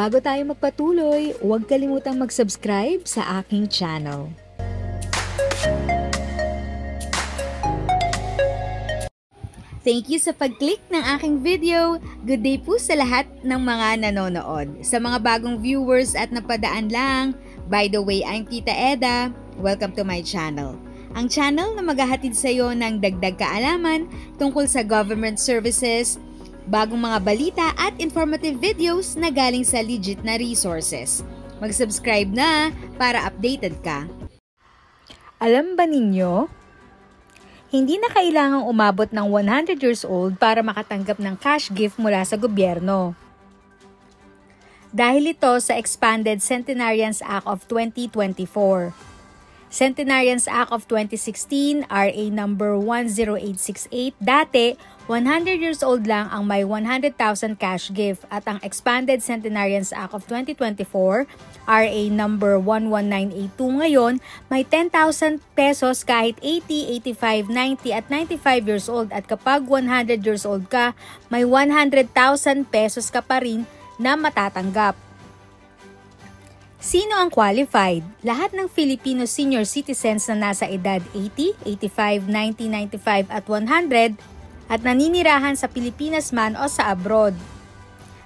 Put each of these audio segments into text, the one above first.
Bago tayo magpatuloy, huwag kalimutang mag-subscribe sa aking channel. Thank you sa pag-click ng aking video. Good day po sa lahat ng mga nanonood. Sa mga bagong viewers at napadaan lang, by the way, I'm Tita Eda. Welcome to my channel. Ang channel na maghahatid sa iyo ng dagdag kaalaman tungkol sa government services, bagong mga balita at informative videos na galing sa legit na resources. Mag-subscribe na para updated ka. Alam ba ninyo? Hindi na kailangang umabot ng 100 years old para makatanggap ng cash gift mula sa gobyerno. Dahil ito sa Expanded Centenarians Act of 2024. Centenarians Act of 2016, RA number 10868, dati 100 years old lang ang may 100,000 cash gift at ang Expanded Centenarians Act of 2024, RA number 11982 ngayon, may 10,000 pesos kahit 80, 85, 90 at 95 years old at kapag 100 years old ka, may 100,000 pesos ka pa rin na matatanggap. Sino ang qualified? Lahat ng Filipino senior citizens na nasa edad 80, 85, 90, 95 at 100 at naninirahan sa Pilipinas man o sa abroad.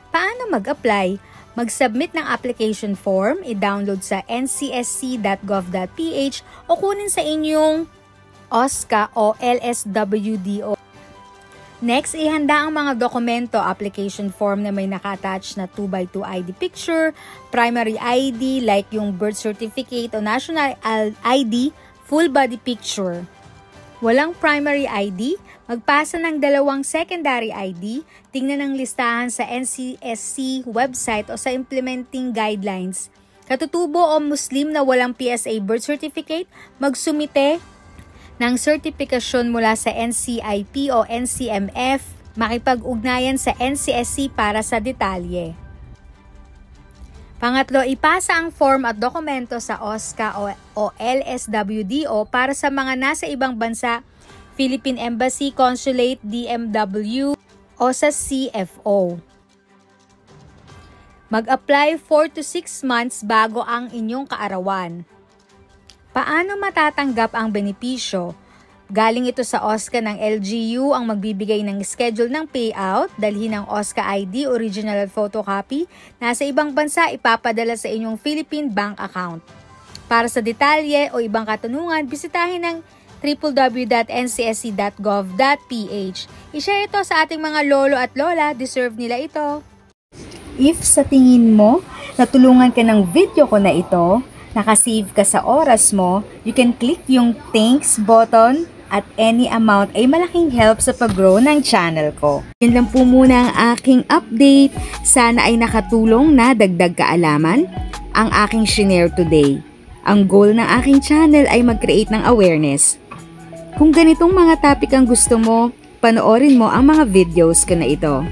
Paano mag-apply? Mag-submit ng application form, i-download sa ncsc.gov.ph o kunin sa inyong OSCA o LSWDO. Next, ihanda ang mga dokumento, application form na may naka-attach na 2x2 ID picture, primary ID like yung birth certificate o national ID, full body picture. Walang primary ID, magpasa ng 2 secondary ID, tingnan ang listahan sa NCSC website o sa implementing guidelines. Katutubo o Muslim na walang PSA birth certificate, magsumite ng sertifikasyon mula sa NCIP o NCMF, makipag-ugnayan sa NCSC para sa detalye. Pangatlo, ipasa ang form at dokumento sa OSCA o LSWDO para sa mga nasa ibang bansa, Philippine Embassy, Consulate, DMW o sa CFO. Mag-apply 4 to 6 months bago ang inyong kaarawan. Paano matatanggap ang benepisyo? Galing ito sa OSCA ng LGU ang magbibigay ng schedule ng payout, dalhin ang OSCA ID, original at photocopy. Nasa ibang bansa, ipapadala sa inyong Philippine bank account. Para sa detalye o ibang katanungan, bisitahin ang www.ncsc.gov.ph. I-share ito sa ating mga lolo at lola, deserve nila ito. If sa tingin mo, natulungan ka ng video ko na ito, nakasave ka sa oras mo, you can click yung thanks button at any amount ay malaking help sa pag-grow ng channel ko. Yun lang po muna ang aking update. Sana ay nakatulong na dagdag kaalaman ang aking shinare today. Ang goal ng aking channel ay mag-create ng awareness. Kung ganitong mga topic ang gusto mo, panoorin mo ang mga videos ko na ito.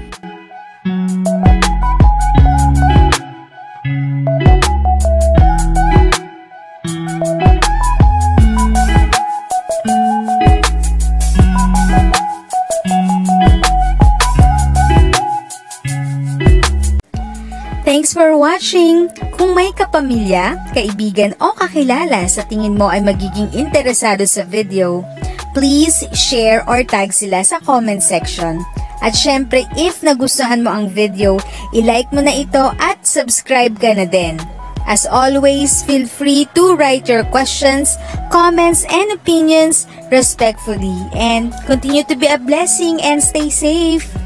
Thanks for watching! Kung may kapamilya, kaibigan o kakilala sa tingin mo ay magiging interesado sa video, please share or tag sila sa comment section. At syempre, if nagustuhan mo ang video, i-like mo na ito at subscribe ka na din. As always, feel free to write your questions, comments, and opinions respectfully. And continue to be a blessing and stay safe!